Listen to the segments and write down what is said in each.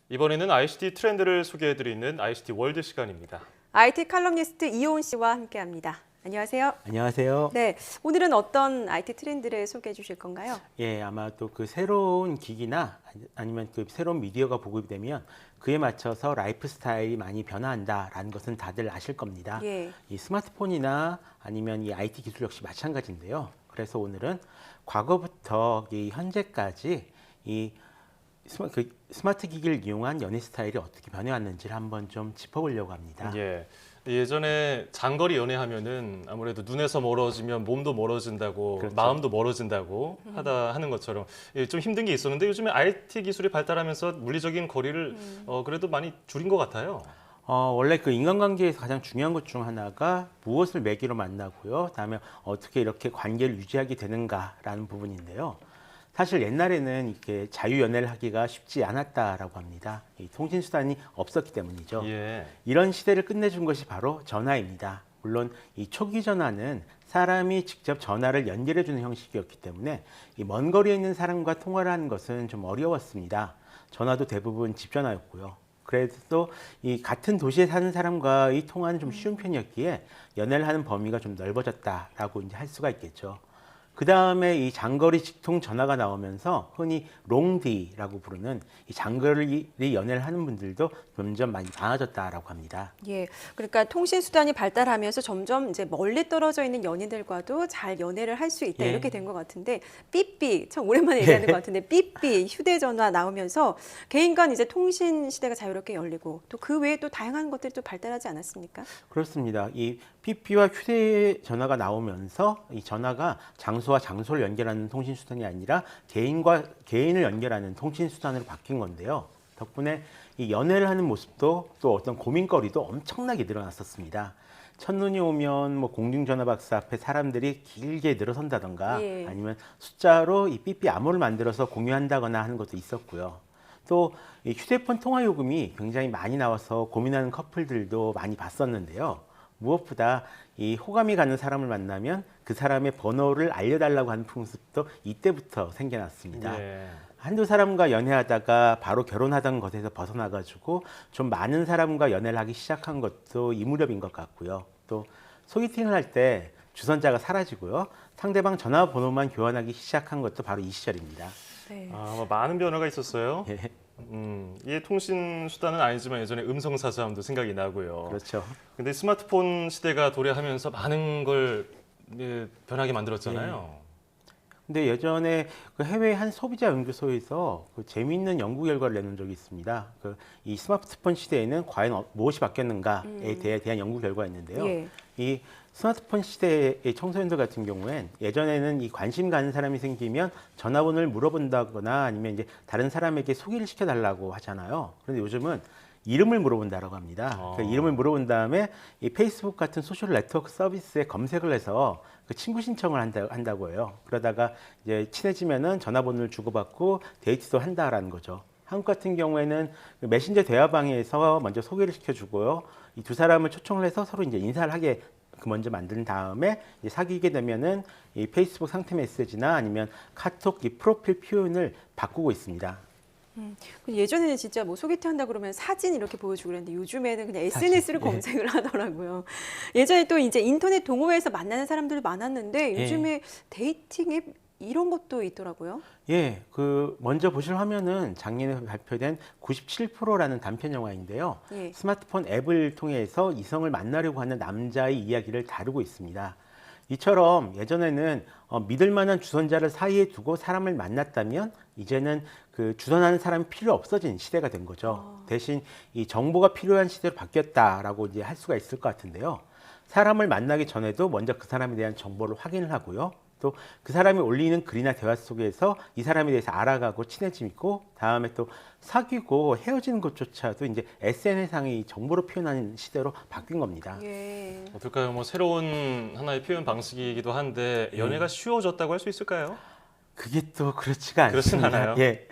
이번에는 ICT 트렌드를 소개해드리는 ICT 월드 시간입니다. IT 칼럼니스트 이호은 씨와 함께합니다. 안녕하세요. 안녕하세요. 네, 오늘은 어떤 IT 트렌드를 소개해 주실 건가요? 예, 아마 또 그 새로운 기기나 아니면 그 새로운 미디어가 보급이 되면 그에 맞춰서 라이프 스타일이 많이 변화한다라는 것은 다들 아실 겁니다. 예. 이 스마트폰이나 아니면 이 IT 기술 역시 마찬가지인데요. 그래서 오늘은 과거부터 이 현재까지 이 스마트 기기를 이용한 연애 스타일이 어떻게 변해왔는지를 한번 좀 짚어보려고 합니다. 예. 예전에 장거리 연애하면은 아무래도 눈에서 멀어지면 몸도 멀어진다고 그렇죠. 마음도 멀어진다고 하는 것처럼 좀 힘든 게 있었는데 요즘에 IT 기술이 발달하면서 물리적인 거리를 그래도 많이 줄인 것 같아요. 원래 그 인간관계에서 가장 중요한 것 중 하나가 무엇을 매개로 만나고요. 다음에 어떻게 이렇게 관계를 유지하게 되는가라는 부분인데요. 사실 옛날에는 이렇게 자유연애를 하기가 쉽지 않았다라고 합니다. 이 통신수단이 없었기 때문이죠. 예. 이런 시대를 끝내준 것이 바로 전화입니다. 물론 이 초기 전화는 사람이 직접 전화를 연결해주는 형식이었기 때문에 이 먼 거리에 있는 사람과 통화를 하는 것은 좀 어려웠습니다. 전화도 대부분 집 전화였고요. 그래도 이 같은 도시에 사는 사람과 이 통화는 좀 쉬운 편이었기에 연애를 하는 범위가 좀 넓어졌다라고 이제 할 수가 있겠죠. 그 다음에 이 장거리 직통 전화가 나오면서 흔히 롱디라고 부르는 이 장거리 연애를 하는 분들도 점점 많이 많아졌다라고 합니다. 예. 그러니까 통신 수단이 발달하면서 점점 이제 멀리 떨어져 있는 연인들과도 잘 연애를 할 수 있다 예. 이렇게 된 것 같은데 삐삐 참 오랜만에 얘기하는 것 같은데 삐삐 휴대전화 나오면서 개인 간 이제 통신 시대가 자유롭게 열리고 또 그 외에 또 다양한 것들이 또 발달하지 않았습니까? 그렇습니다. 이 PP와 휴대전화가 나오면서 이 전화가 장소와 장소를 연결하는 통신수단이 아니라 개인과 개인을 연결하는 통신수단으로 바뀐 건데요. 덕분에 이 연애를 하는 모습도 또 어떤 고민거리도 엄청나게 늘어났었습니다. 첫눈이 오면 뭐 공중전화박스 앞에 사람들이 길게 늘어선다던가 예. 아니면 숫자로 이 삐삐 암호를 만들어서 공유한다거나 하는 것도 있었고요. 또 이 휴대폰 통화 요금이 굉장히 많이 나와서 고민하는 커플들도 많이 봤었는데요. 무엇보다 이 호감이 가는 사람을 만나면 그 사람의 번호를 알려달라고 하는 풍습도 이때부터 생겨났습니다. 예. 한두 사람과 연애하다가 바로 결혼하던 것에서 벗어나가지고 좀 많은 사람과 연애를 하기 시작한 것도 이 무렵인 것 같고요. 또 소개팅을 할 때 주선자가 사라지고요. 상대방 전화번호만 교환하기 시작한 것도 바로 이 시절입니다. 네. 많은 변화가 있었어요. 예, 이게 통신 수단은 아니지만 예전에 음성 사서함도 생각이 나고요. 그렇죠. 근데 스마트폰 시대가 도래하면서 많은 걸 변하게 만들었잖아요. 근데 예전에 그 해외 한 소비자 연구소에서 그 재미있는 연구 결과를 내놓은 적이 있습니다. 이 스마트폰 시대에는 과연 무엇이 바뀌었는가에 대한 연구 결과였는데요. 예. 이 스마트폰 시대의 청소년들 같은 경우엔 예전에는 이 관심 가는 사람이 생기면 전화번호를 물어본다거나 아니면 이제 다른 사람에게 소개를 시켜달라고 하잖아요. 그런데 요즘은 이름을 물어본다라고 합니다. 그 이름을 물어본 다음에 이 페이스북 같은 소셜 네트워크 서비스에 검색을 해서 그 친구 신청을 한다고 해요. 그러다가 이제 친해지면은 전화번호를 주고받고 데이트도 한다라는 거죠. 한국 같은 경우에는 그 메신저 대화방에서 먼저 소개를 시켜주고요. 이 두 사람을 초청을 해서 서로 이제 인사를 하게 먼저 만든 다음에 이제 사귀게 되면은 이 페이스북 상태 메시지나 아니면 카톡 이 프로필 표현을 바꾸고 있습니다. 예전에는 진짜 뭐 소개팅 한다 그러면 사진 이렇게 보여주고 그랬는데 요즘에는 그냥 SNS를 예. 검색을 하더라고요. 예전에 또 이제 인터넷 동호회에서 만나는 사람들도 많았는데 예. 요즘에 데이팅 앱 이런 것도 있더라고요. 예, 그 먼저 보실 화면은 작년에 발표된 97%라는 단편 영화인데요. 예. 스마트폰 앱을 통해서 이성을 만나려고 하는 남자의 이야기를 다루고 있습니다. 이처럼 예전에는 믿을 만한 주선자를 사이에 두고 사람을 만났다면 이제는 그 주선하는 사람이 필요 없어진 시대가 된 거죠. 대신 이 정보가 필요한 시대로 바뀌었다라고 이제 할 수가 있을 것 같은데요. 사람을 만나기 전에도 먼저 그 사람에 대한 정보를 확인을 하고요. 또 그 사람이 올리는 글이나 대화 속에서 이 사람에 대해서 알아가고 친해지고 다음에 또 사귀고 헤어지는 것조차도 이제 SNS상의 정보로 표현하는 시대로 바뀐 겁니다. 예. 어떨까요? 뭐 새로운 하나의 표현 방식이기도 한데 연애가 쉬워졌다고 할 수 있을까요? 그게 또 그렇지가 그렇진 않습니다. 않아요? 예,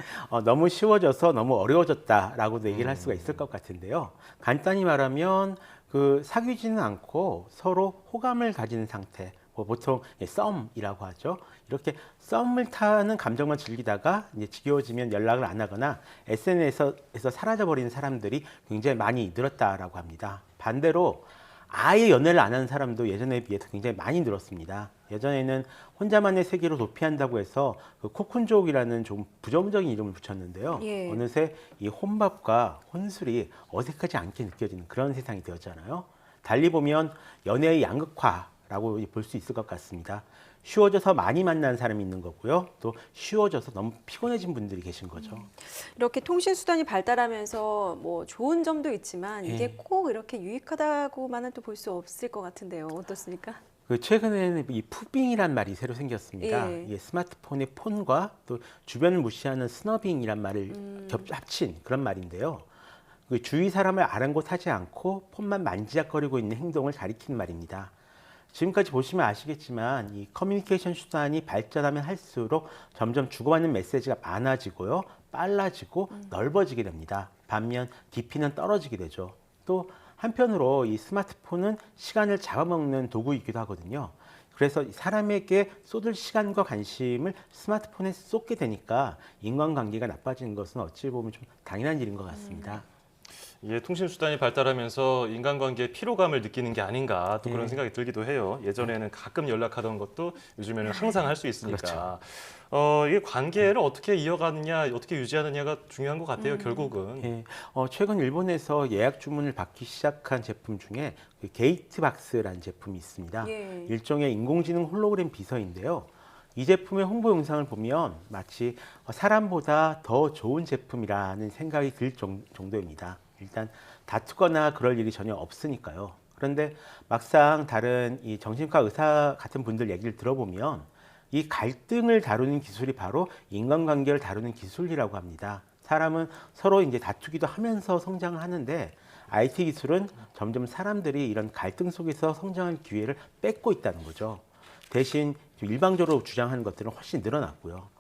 너무 쉬워져서 너무 어려워졌다라고도 얘기를 할 수가 있을 것 같은데요. 간단히 말하면 그 사귀지는 않고 서로 호감을 가지는 상태, 보통 썸이라고 하죠. 이렇게 썸을 타는 감정만 즐기다가 이제 지겨워지면 연락을 안 하거나 SNS에서 사라져버리는 사람들이 굉장히 많이 늘었다라고 합니다. 반대로 아예 연애를 안 하는 사람도 예전에 비해서 굉장히 많이 늘었습니다. 예전에는 혼자만의 세계로 도피한다고 해서 그 코쿤족이라는 좀 부정적인 이름을 붙였는데요. 예. 어느새 이 혼밥과 혼술이 어색하지 않게 느껴지는 그런 세상이 되었잖아요. 달리 보면 연애의 양극화라고 볼 수 있을 것 같습니다. 쉬워져서 많이 만나는 사람이 있는 거고요. 또 쉬워져서 너무 피곤해진 분들이 계신 거죠. 이렇게 통신 수단이 발달하면서 뭐 좋은 점도 있지만 이게 예. 꼭 이렇게 유익하다고만은 또 볼 수 없을 것 같은데요. 어떻습니까? 그 최근에는 이 푸빙이란 말이 새로 생겼습니다. 예. 이게 스마트폰의 폰과 또 주변을 무시하는 스너빙이란 말을 합친 그런 말인데요. 그 주위 사람을 아랑곳하지 않고 폰만 만지작거리고 있는 행동을 가리키는 말입니다. 지금까지 보시면 아시겠지만 이 커뮤니케이션 수단이 발전하면 할수록 점점 주고받는 메시지가 많아지고요, 빨라지고 넓어지게 됩니다. 반면 깊이는 떨어지게 되죠. 또 한편으로 이 스마트폰은 시간을 잡아먹는 도구이기도 하거든요. 그래서 사람에게 쏟을 시간과 관심을 스마트폰에 쏟게 되니까 인간관계가 나빠지는 것은 어찌 보면 좀 당연한 일인 것 같습니다. 이게 통신 수단이 발달하면서 인간관계의 피로감을 느끼는 게 아닌가 또 그런 네. 생각이 들기도 해요. 예전에는 가끔 연락하던 것도 요즘에는 항상 할 수 있으니까. 그렇죠. 이게 관계를 어떻게 이어가느냐, 어떻게 유지하느냐가 중요한 것 같아요. 결국은. 예, 최근 일본에서 예약 주문을 받기 시작한 제품 중에 그 게이트박스라는 제품이 있습니다. 예. 일종의 인공지능 홀로그램 비서인데요. 이 제품의 홍보 영상을 보면 마치 사람보다 더 좋은 제품이라는 생각이 들 정도입니다. 일단 다투거나 그럴 일이 전혀 없으니까요. 그런데 막상 다른 이 정신과 의사 같은 분들 얘기를 들어보면 이 갈등을 다루는 기술이 바로 인간관계를 다루는 기술이라고 합니다. 사람은 서로 이제 다투기도 하면서 성장을 하는데 IT 기술은 점점 사람들이 이런 갈등 속에서 성장할 기회를 뺏고 있다는 거죠. 대신 일방적으로 주장하는 것들은 훨씬 늘어났고요.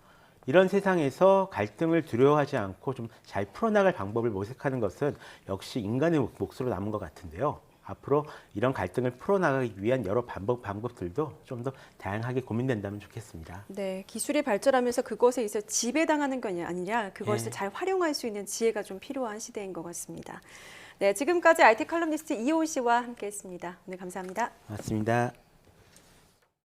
이런 세상에서 갈등을 두려워하지 않고 좀 잘 풀어나갈 방법을 모색하는 것은 역시 인간의 몫으로 남은 것 같은데요. 앞으로 이런 갈등을 풀어나가기 위한 여러 방법들도 좀 더 다양하게 고민된다면 좋겠습니다. 네, 기술이 발전하면서 그것에 있어 지배당하는 건 아니냐, 그것을 네. 잘 활용할 수 있는 지혜가 좀 필요한 시대인 것 같습니다. 네, 지금까지 IT 칼럼니스트 이호은 씨와 함께했습니다. 오늘 감사합니다. 맞습니다.